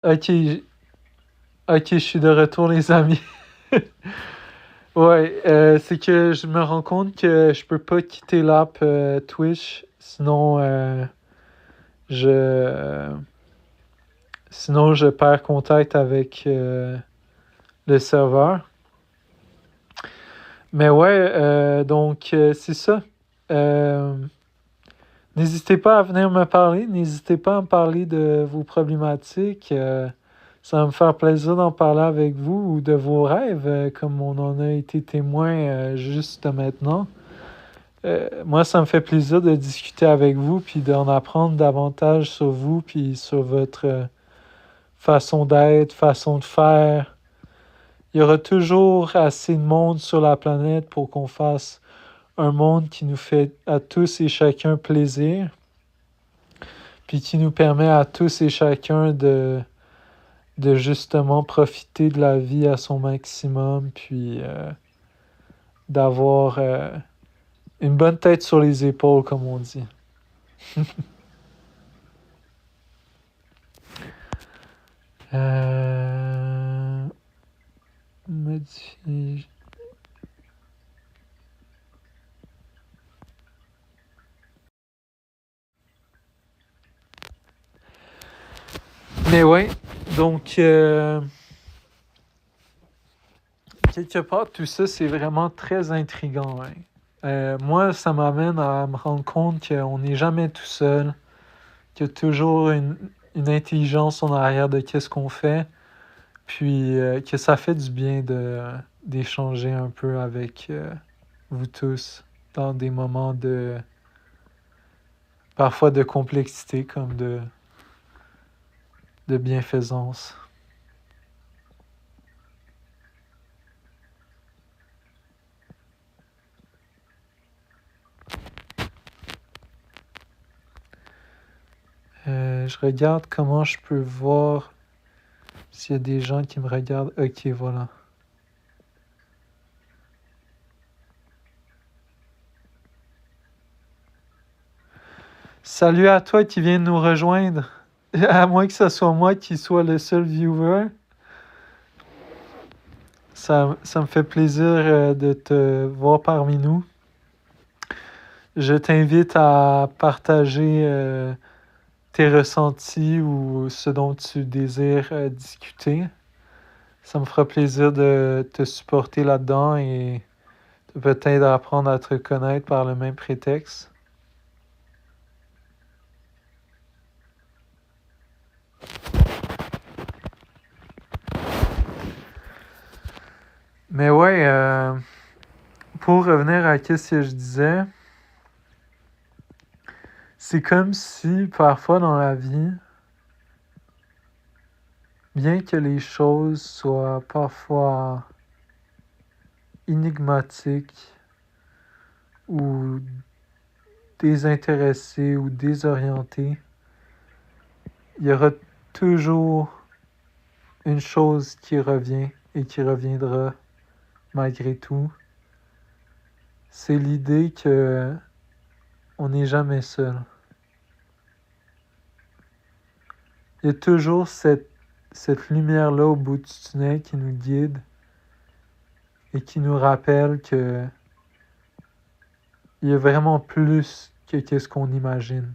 Ok, ok, je suis de retour, les amis. Ouais, c'est que je me rends compte que je peux pas quitter l'app Twitch, je, sinon je perds contact avec le serveur. Mais ouais, donc c'est ça. Euh, N'hésitez pas à venir me parler, n'hésitez pas à me parler de vos problématiques. Ça va me faire plaisir d'en parler avec vous ou de vos rêves, comme on en a été témoin juste maintenant. Moi, ça me fait plaisir de discuter avec vous, puis d'en apprendre davantage sur vous, puis sur votre façon d'être, façon de faire. Il y aura toujours assez de monde sur la planète pour qu'on fasse un monde qui nous fait à tous et chacun plaisir, puis qui nous permet à tous et chacun de justement profiter de la vie à son maximum, puis d'avoir une bonne tête sur les épaules, comme on dit. Euh... Modifier. Mais ouais, donc quelque part, tout ça, c'est vraiment très intriguant. Hein. Moi, ça m'amène à me rendre compte qu'on n'est jamais tout seul, qu'il y a toujours une intelligence en arrière de qu'est-ce qu'on fait, puis que ça fait du bien d'échanger un peu avec vous tous dans des moments parfois de complexité comme de bienfaisance. Je regarde comment je peux voir s'il y a des gens qui me regardent. Ok, voilà. Salut à toi qui viens de nous rejoindre. À moins que ce soit moi qui soit le seul viewer. Ça me fait plaisir de te voir parmi nous. Je t'invite à partager tes ressentis ou ce dont tu désires discuter. Ça me fera plaisir de te supporter là-dedans et de peut-être apprendre à te connaître par le même prétexte. Mais ouais, pour revenir à ce que je disais, c'est comme si parfois dans la vie, bien que les choses soient parfois énigmatiques ou désintéressées ou désorientées, il y aura toujours une chose qui revient et qui reviendra malgré tout. C'est l'idée que on n'est jamais seul. Il y a toujours cette lumière-là au bout du tunnel qui nous guide et qui nous rappelle que il y a vraiment plus que qu'est-ce qu'on imagine.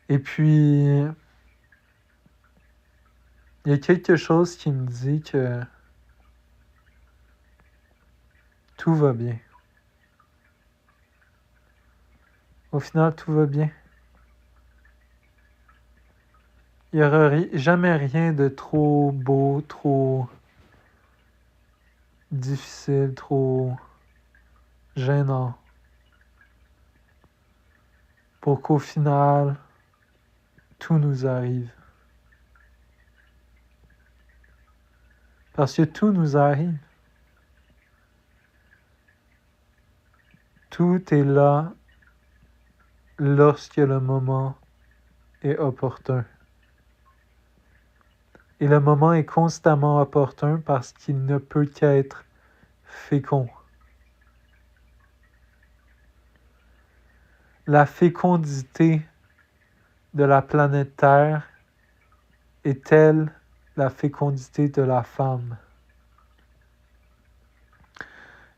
Et puis, il y a quelque chose qui me dit que tout va bien. Au final, tout va bien. Il n'y aura jamais rien de trop beau, trop difficile, trop gênant. Pour qu'au final, tout nous arrive. Parce que tout nous arrive. Tout est là lorsque le moment est opportun. Et le moment est constamment opportun parce qu'il ne peut qu'être fécond. La fécondité de la planète Terre est-elle la fécondité de la femme?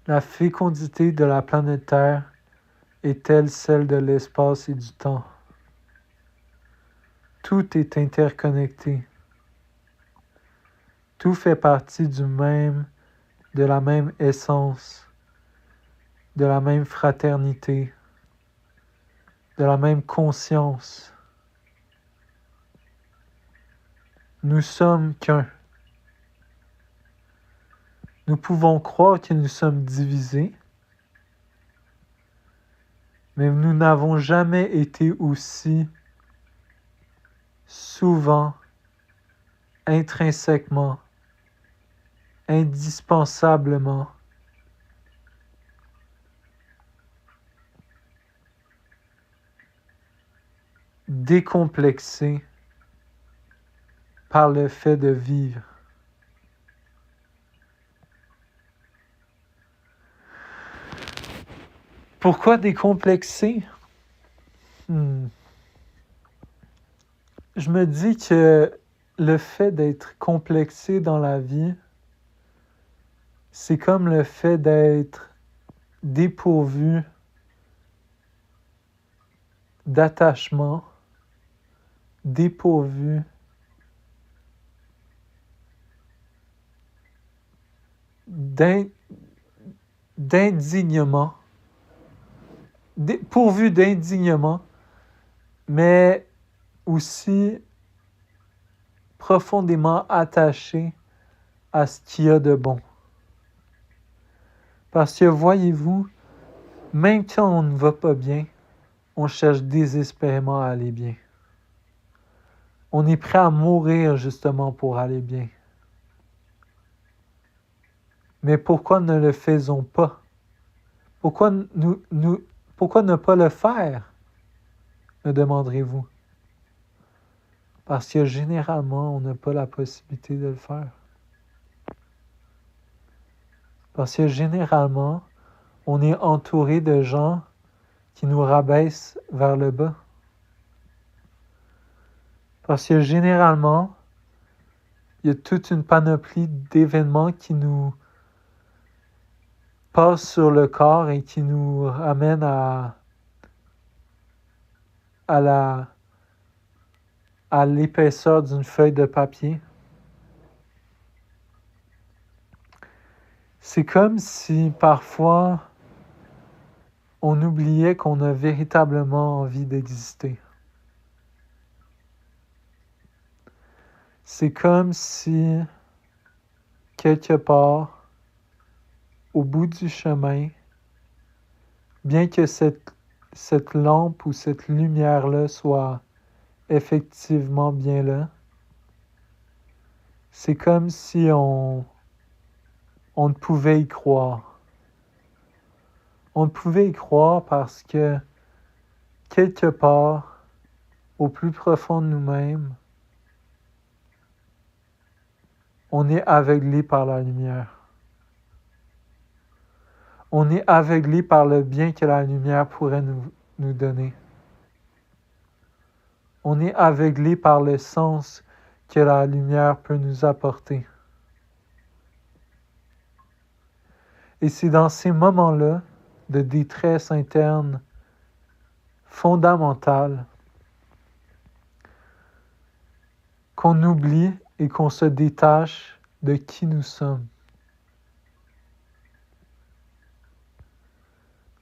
La fécondité de la planète Terre est-elle celle de l'espace et du temps? Tout est interconnecté. Tout fait partie de la même essence, de la même fraternité, de la même conscience. Nous sommes qu'un. Nous pouvons croire que nous sommes divisés, mais nous n'avons jamais été aussi souvent, intrinsèquement, indispensablement décomplexés par le fait de vivre. Pourquoi décomplexé? Je me dis que le fait d'être complexé dans la vie, c'est comme le fait d'être dépourvu d'attachement, dépourvu d'indignement, pourvu d'indignement, mais aussi profondément attaché à ce qu'il y a de bon. Parce que voyez-vous, même quand on ne va pas bien, on cherche désespérément à aller bien. On est prêt à mourir justement pour aller bien. Mais pourquoi ne le faisons pas? Pourquoi ne pas le faire, me demanderez-vous? Parce que généralement, on n'a pas la possibilité de le faire. Parce que généralement, on est entouré de gens qui nous rabaissent vers le bas. Parce que généralement, il y a toute une panoplie d'événements qui nous passent sur le corps et qui nous ramènent à l'épaisseur d'une feuille de papier. C'est comme si parfois on oubliait qu'on a véritablement envie d'exister. C'est comme si, quelque part, au bout du chemin, bien que cette lampe ou cette lumière-là soit effectivement bien là, c'est comme si on ne pouvait y croire. On ne pouvait y croire parce que, quelque part, au plus profond de nous-mêmes, on est aveuglé par la lumière. On est aveuglé par le bien que la lumière pourrait nous donner. On est aveuglé par le sens que la lumière peut nous apporter. Et c'est dans ces moments-là de détresse interne fondamentale qu'on oublie et qu'on se détache de qui nous sommes.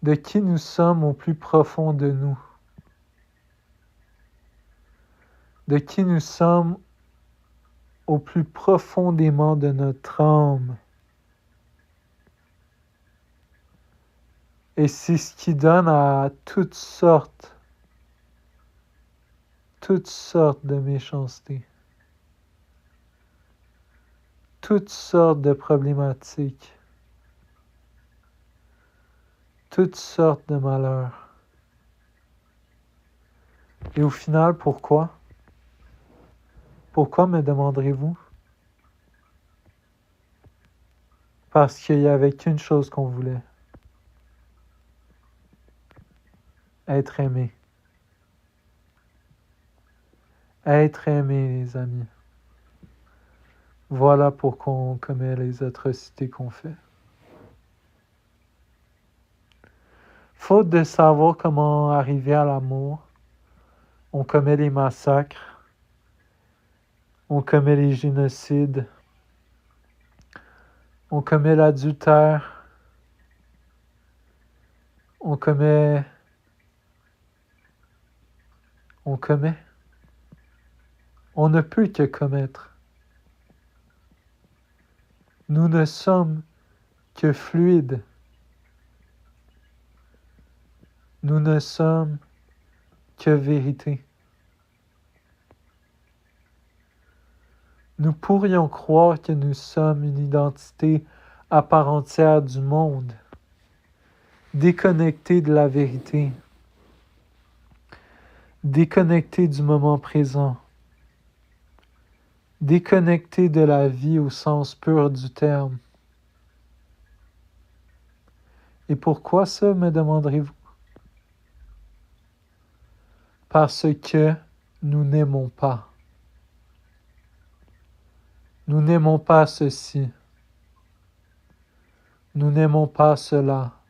De qui nous sommes au plus profond de nous. De qui nous sommes au plus profondément de notre âme. Et c'est ce qui donne à toutes sortes de méchanceté, toutes sortes de problématiques, toutes sortes de malheurs. Et au final, pourquoi? Pourquoi, me demanderez-vous? Parce qu'il n'y avait qu'une chose qu'on voulait. Être aimé. Être aimé, les amis. Voilà pourquoi on commet les atrocités qu'on fait. Faute de savoir comment arriver à l'amour, on commet les massacres, on commet les génocides, on commet l'adultère, on commet, on ne peut que commettre. Nous ne sommes que fluides. Nous ne sommes que vérité. Nous pourrions croire que nous sommes une identité à part entière du monde, déconnectée de la vérité, déconnectée du moment présent, déconnectée de la vie au sens pur du terme. Et pourquoi ça, me demanderez-vous? Parce que nous n'aimons pas. Nous n'aimons pas ceci. Nous n'aimons pas cela.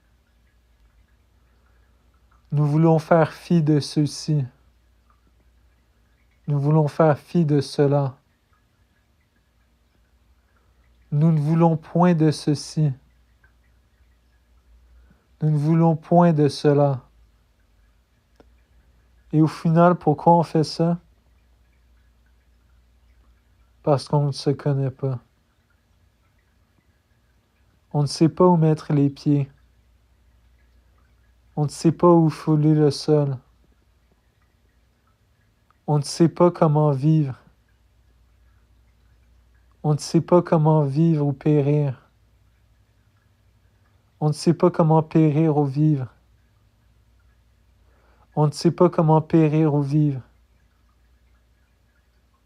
Nous voulons faire fi de ceci. Nous voulons faire fi de cela. Nous ne voulons point de ceci. Nous ne voulons point de cela. Et au final, pourquoi on fait ça? Parce qu'on ne se connaît pas. On ne sait pas où mettre les pieds. On ne sait pas où fouler le sol. On ne sait pas comment vivre. On ne sait pas comment vivre ou périr. On ne sait pas comment périr ou vivre. On ne sait pas comment périr ou vivre.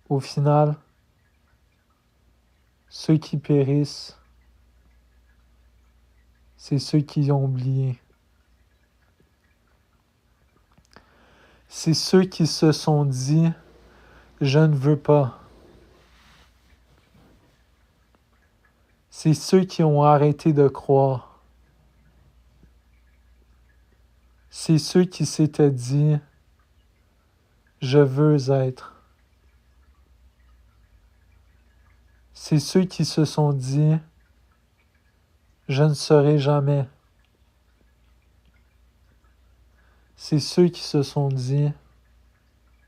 Au final, ceux qui périssent, c'est ceux qui ont oublié. C'est ceux qui se sont dit « je ne veux pas ». C'est ceux qui ont arrêté de croire. C'est ceux qui s'étaient dit « je veux être ». C'est ceux qui se sont dit « je ne serai jamais ». C'est ceux qui se sont dit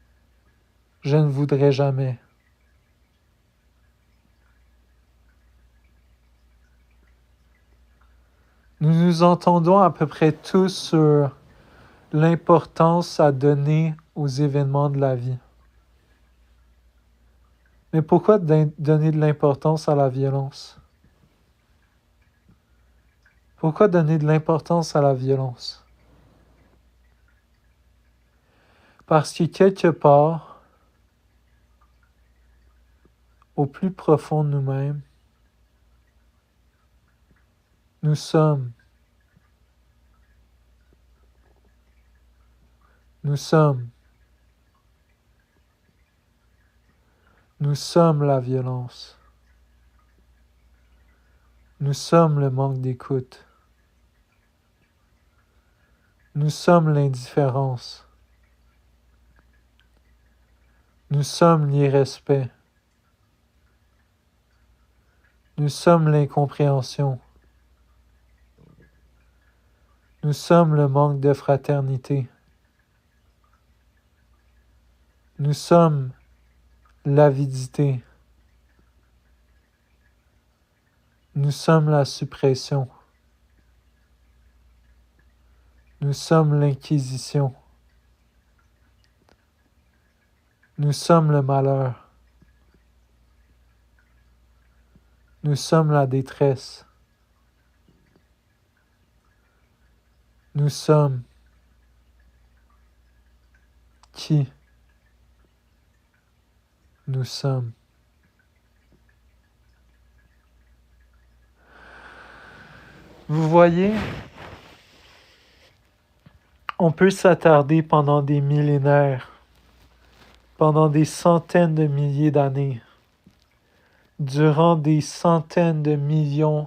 « je ne voudrais jamais ». Nous nous entendons à peu près tous sur l'importance à donner aux événements de la vie. Mais pourquoi donner de l'importance à la violence? Pourquoi donner de l'importance à la violence? Parce que quelque part, au plus profond de nous-mêmes, nous sommes la violence. Nous sommes le manque d'écoute. Nous sommes l'indifférence. Nous sommes l'irrespect. Nous sommes l'incompréhension. Nous sommes le manque de fraternité. Nous sommes l'avidité. Nous sommes la suppression. Nous sommes l'inquisition. Nous sommes le malheur. Nous sommes la détresse. Nous sommes qui nous sommes. Vous voyez, On peut s'attarder pendant des millénaires, pendant des centaines de milliers d'années, durant des centaines de millions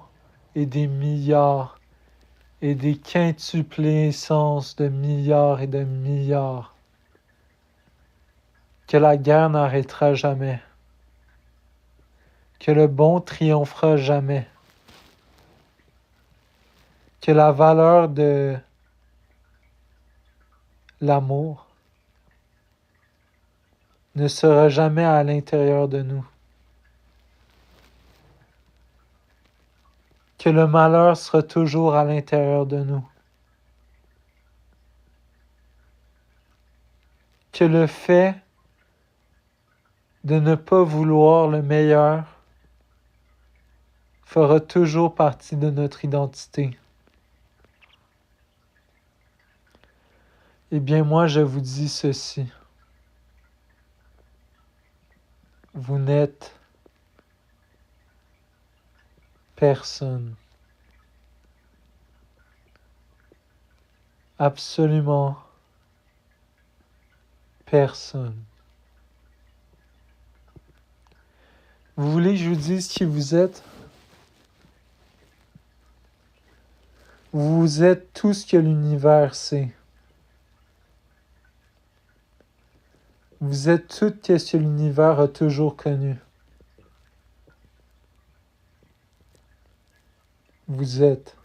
et des milliards et des quintuplécences de milliards et de milliards, que la guerre n'arrêtera jamais, que le bon triomphera jamais, que la valeur de l'amour ne sera jamais à l'intérieur de nous, que le malheur sera toujours à l'intérieur de nous, que le fait de ne pas vouloir le meilleur fera toujours partie de notre identité. Eh bien, moi, je vous dis ceci. Vous n'êtes personne. Absolument personne. Vous voulez que je vous dise qui vous êtes? Vous êtes tout ce que l'univers sait. Vous êtes tout ce que l'univers a toujours connu. Vous êtes.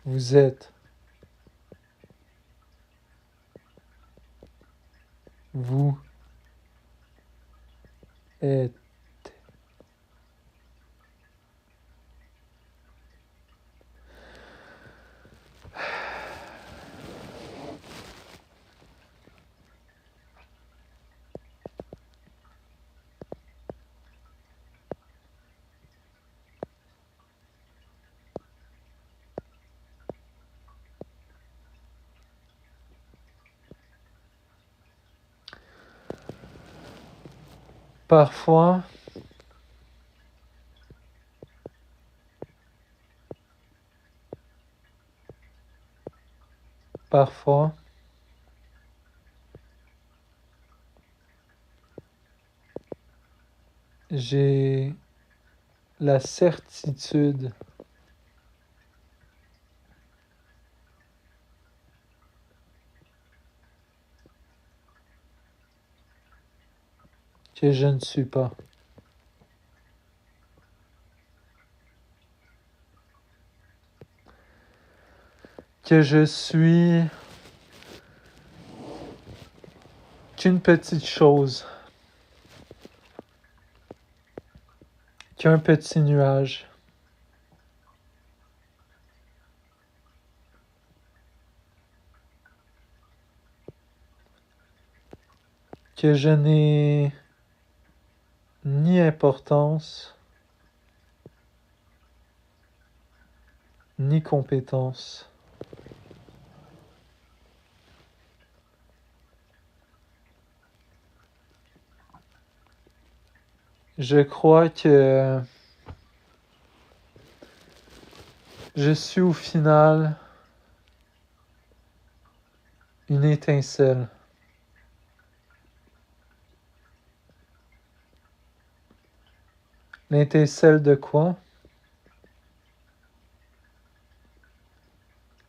Vous êtes. Vous êtes. Parfois, parfois, j'ai la certitude que je ne suis pas. Que je suis qu'une petite chose, qu'un petit nuage, que je n'ai ni importance, ni compétence. Je crois que je suis au final une étincelle. L'étincelle de quoi?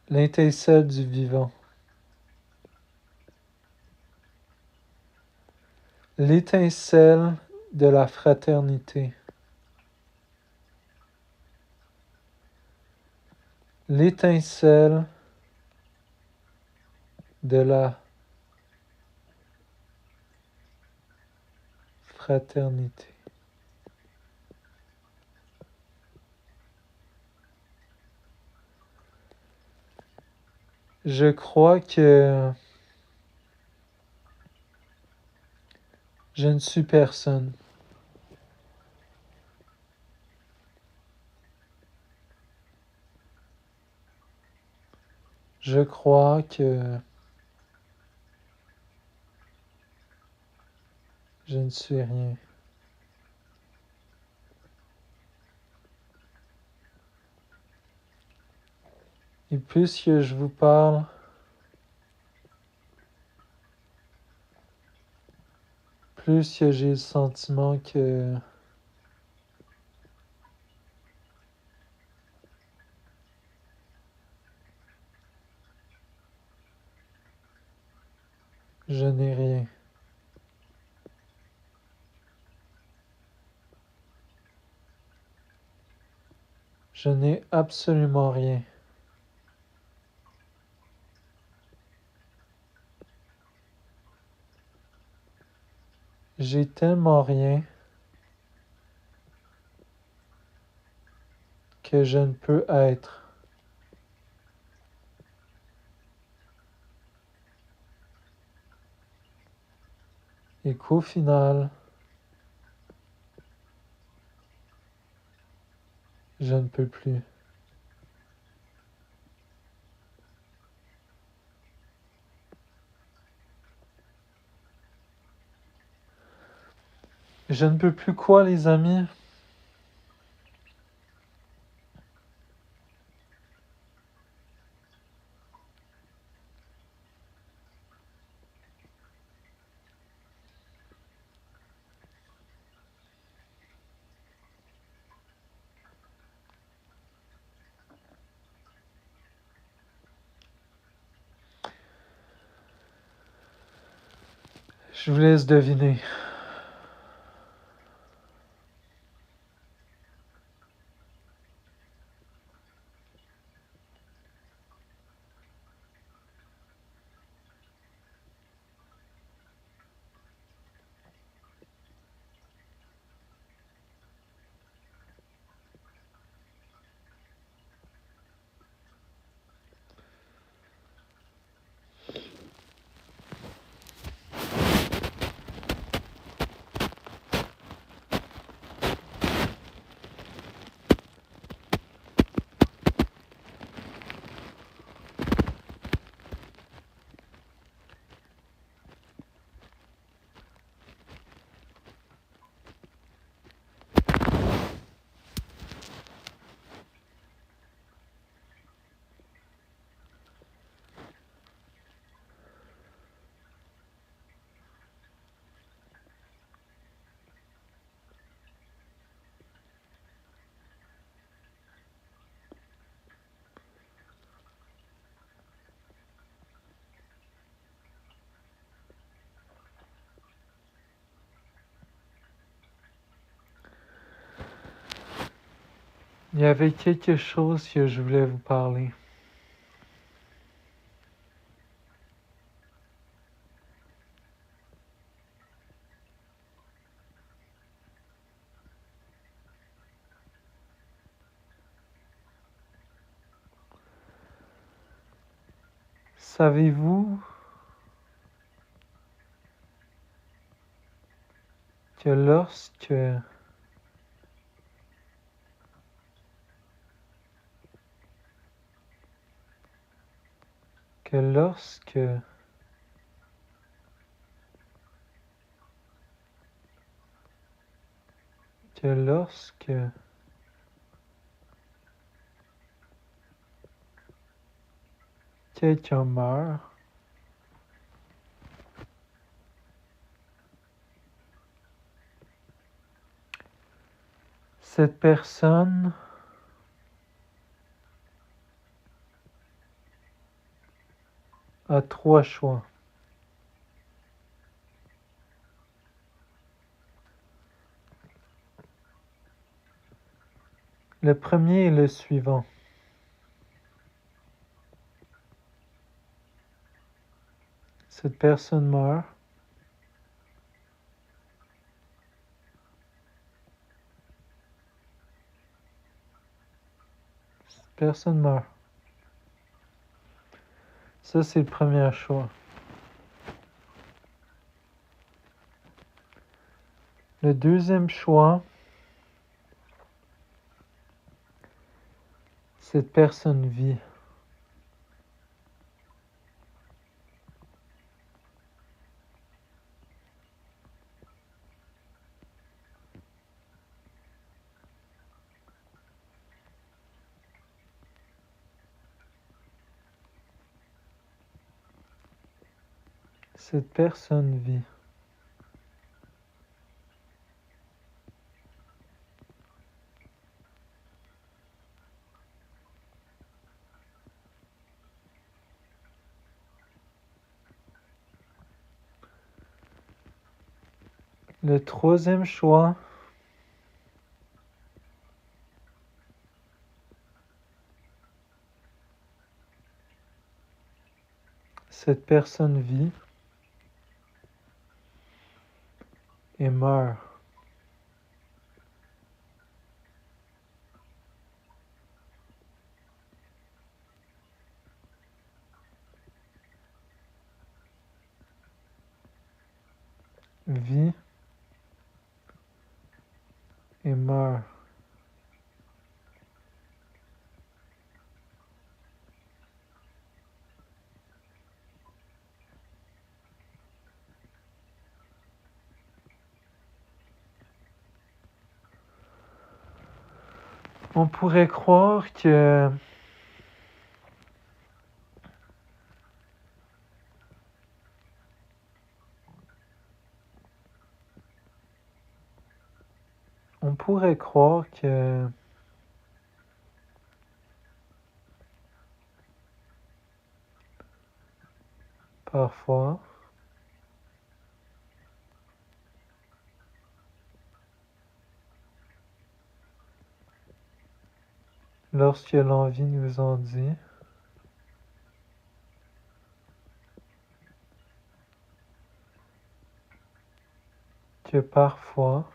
L'étincelle du vivant. L'étincelle de la fraternité. L'étincelle de la fraternité. Je crois que je ne suis personne. Je crois que je ne suis rien. Et plus que je vous parle, plus que j'ai le sentiment que je n'ai rien. Je n'ai absolument rien. J'ai tellement rien que je ne peux être. Et qu'au final, je ne peux plus. Je ne peux plus quoi, les amis? Je vous laisse deviner. Il y avait quelque chose que je voulais vous parler. Savez-vous que lorsque quelqu'un meurt, cette personne a trois choix. Le premier est le suivant. Cette personne meurt. Cette personne meurt. Ça, c'est le premier choix. Le deuxième choix, cette personne vit. Cette personne vit. Le troisième choix, cette personne vit et meurt. Vit et meurt. On pourrait croire que parfois, lorsque l'envie nous en dit, que parfois,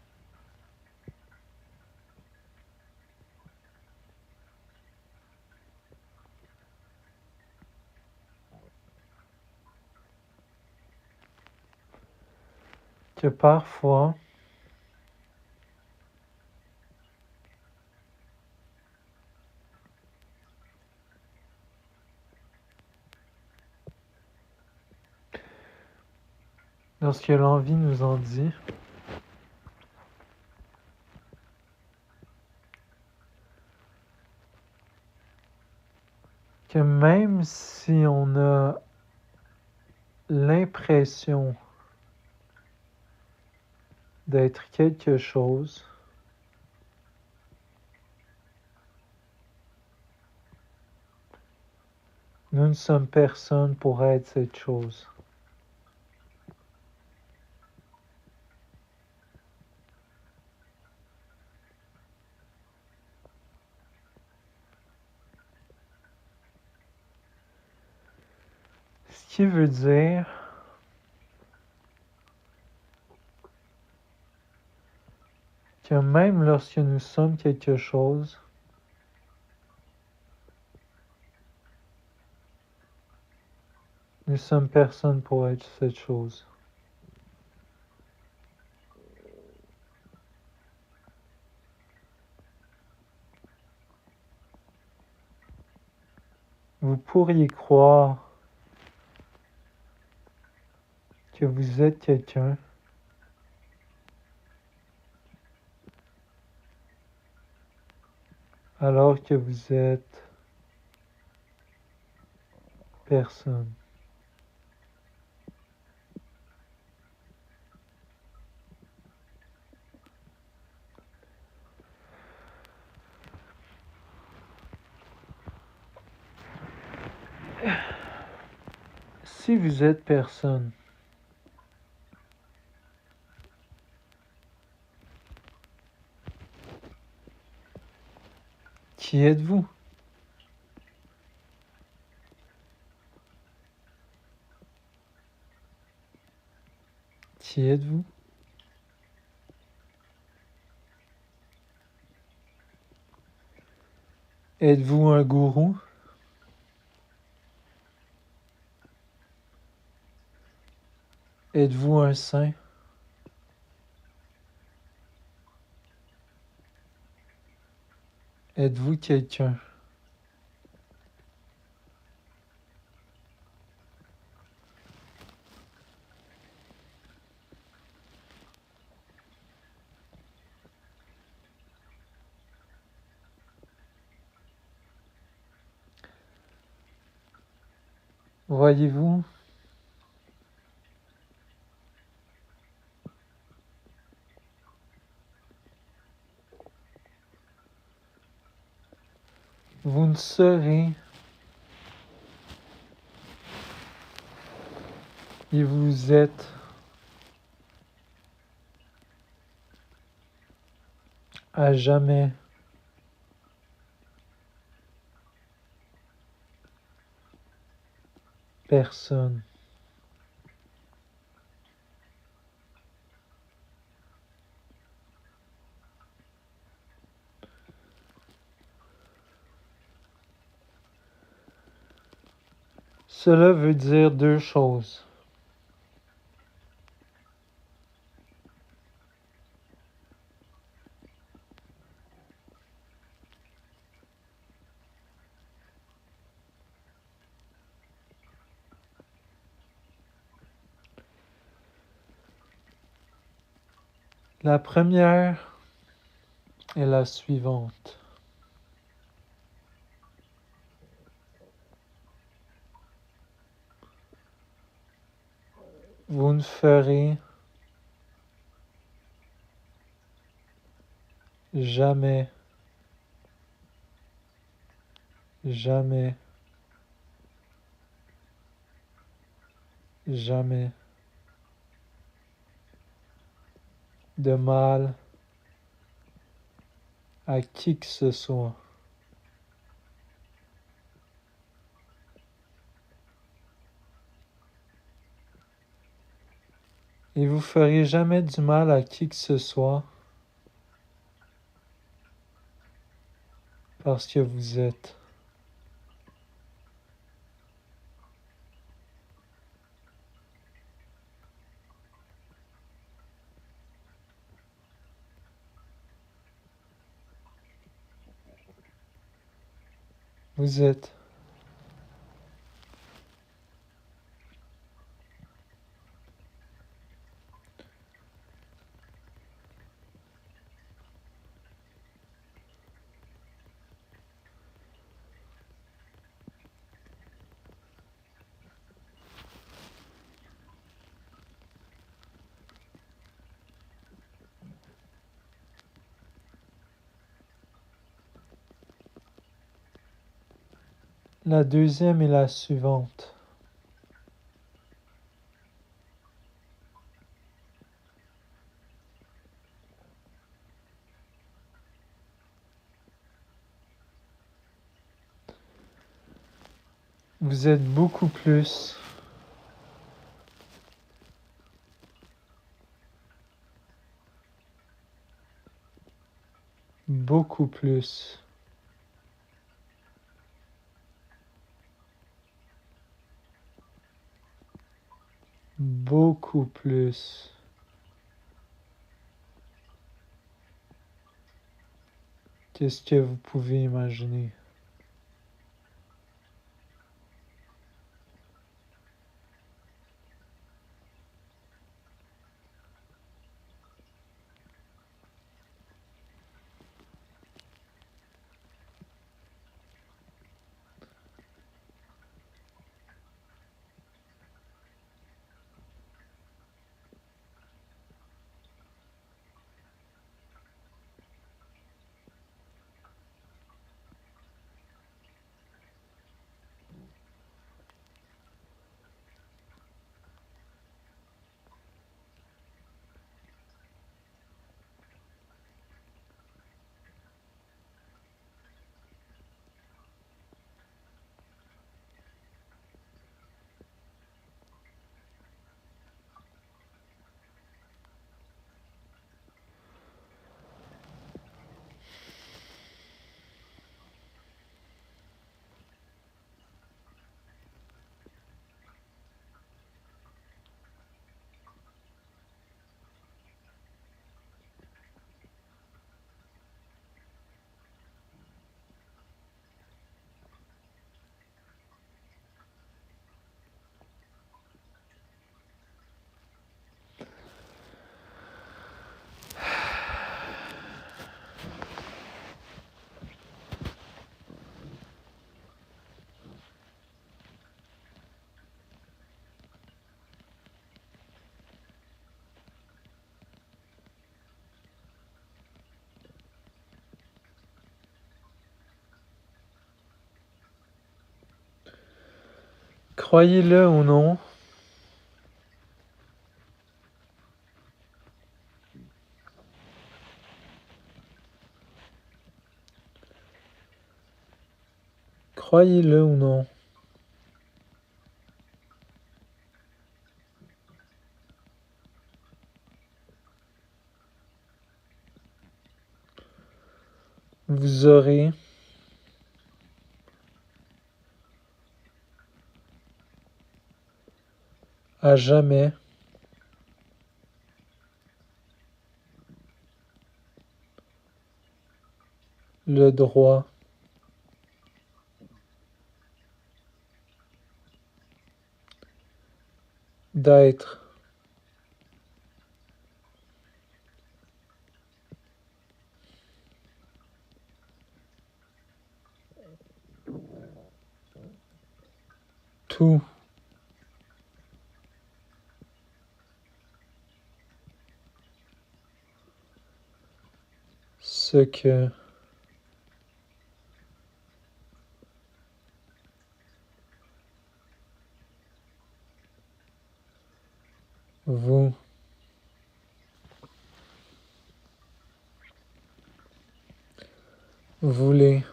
que parfois, lorsque l'envie nous en dit, que même si on a l'impression d'être quelque chose, nous ne sommes personne pour être cette chose. Ce qui veut dire que même lorsque nous sommes quelque chose, nous sommes personne pour être cette chose. Vous pourriez croire que vous êtes quelqu'un, alors que vous êtes personne. Si vous êtes personne, qui êtes-vous? Qui êtes-vous? Êtes-vous un gourou? Êtes-vous un saint? Êtes-vous quelqu'un? Voyez-vous, Vous ne serez et vous êtes à jamais personne. Cela veut dire deux choses. La première est la suivante. Vous ne ferez jamais, jamais, jamais de mal à qui que ce soit. Et vous ferez jamais du mal à qui que ce soit parce que vous êtes. Vous êtes. La deuxième est la suivante. Vous êtes beaucoup plus beaucoup plus beaucoup plus que ce que vous pouvez imaginer. Croyez-le ou non, croyez-le ou non, vous aurez à jamais le droit d'être tout ce que vous voulez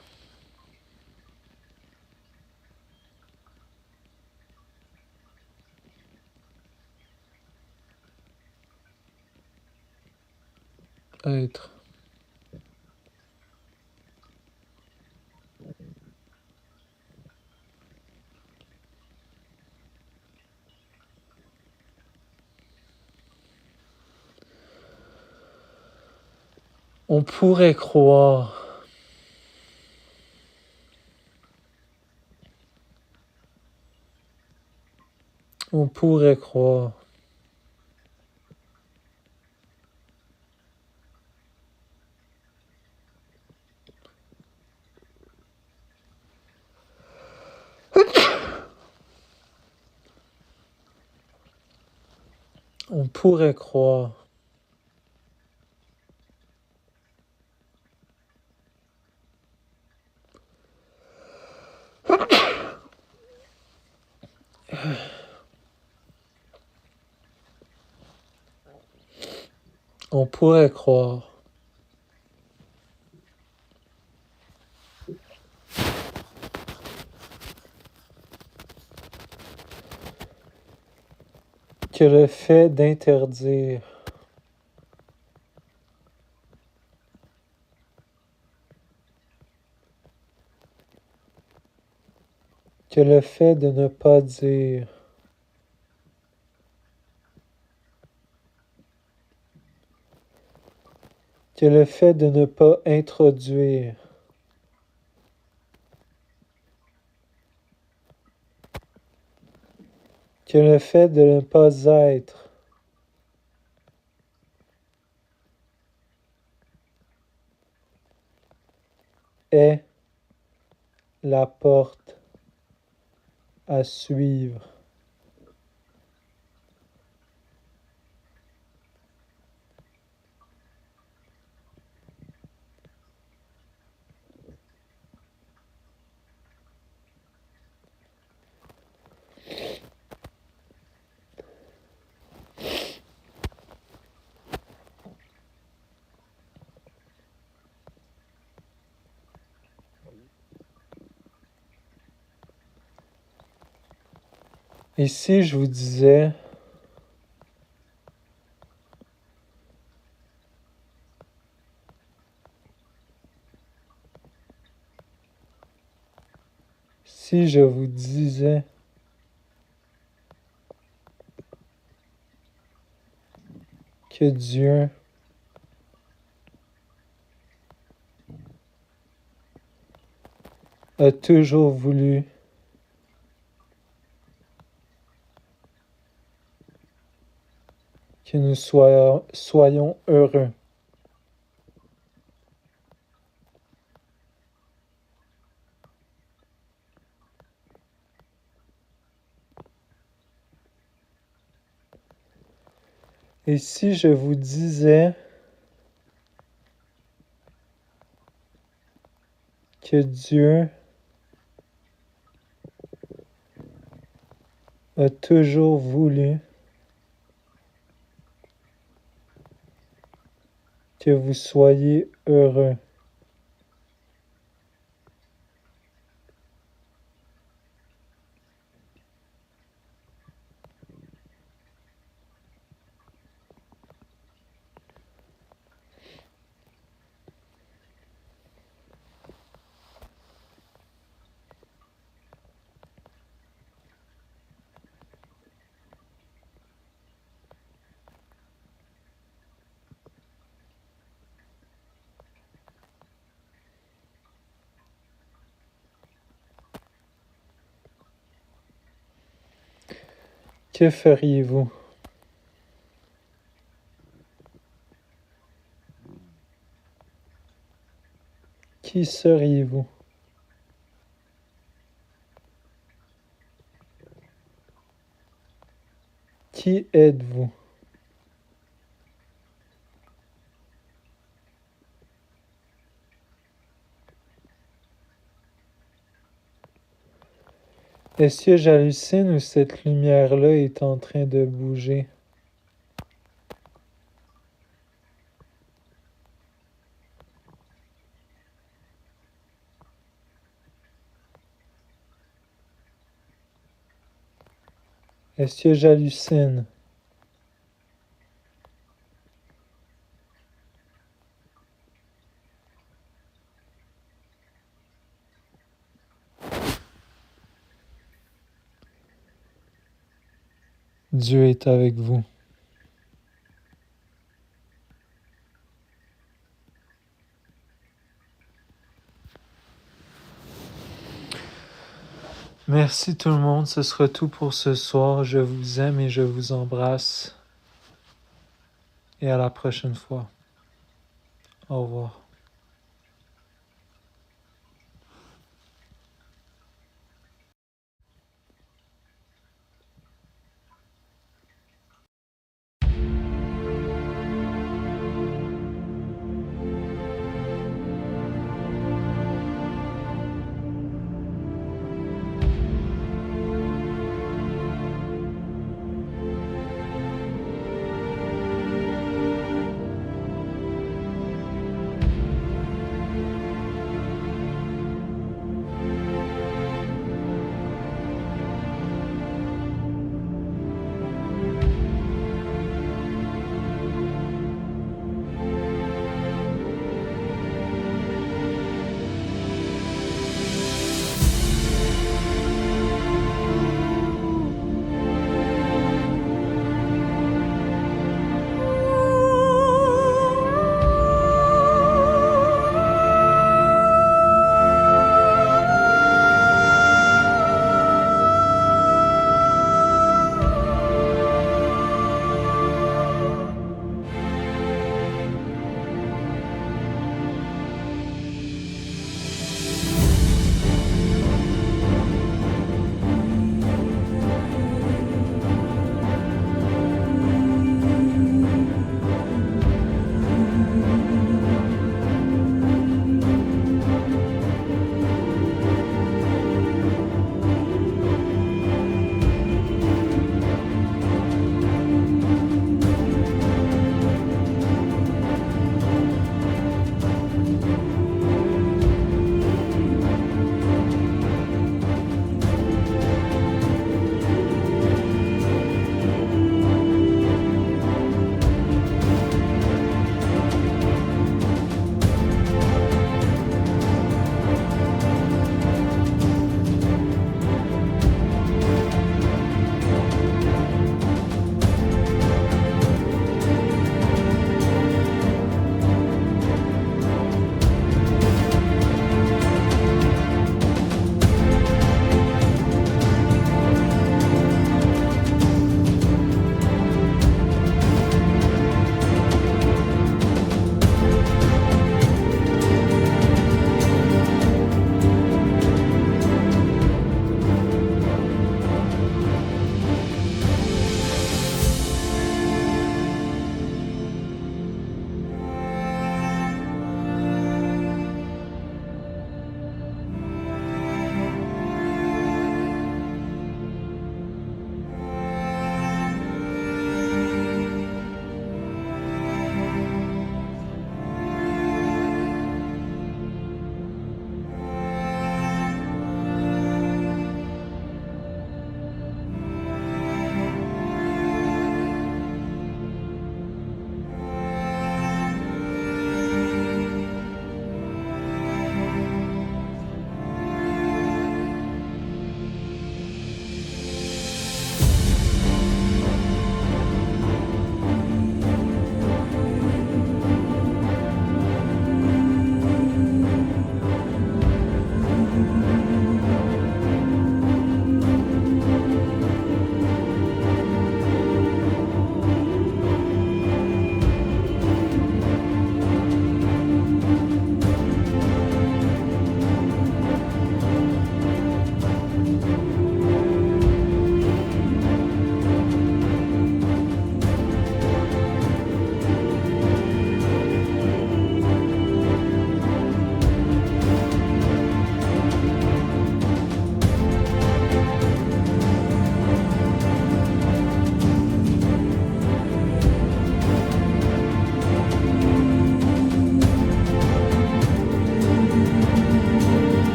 être. On pourrait croire, on pourrait croire on pourrait croire on pourrait croire que le fait d'interdire que le fait de ne pas dire que le fait de ne pas introduire que le fait de ne pas être est la porte à suivre. Et si je vous disais si je vous disais que Dieu a toujours voulu que nous soyons heureux. Et si je vous disais que Dieu a toujours voulu que vous soyez heureux. Que feriez-vous? Qui seriez-vous? Qui êtes-vous? Est-ce que j'hallucine ou cette lumière-là est en train de bouger? Est-ce que j'hallucine? Dieu est avec vous. Merci tout le monde, ce sera tout pour ce soir. Je vous aime et je vous embrasse. Et à la prochaine fois. Au revoir.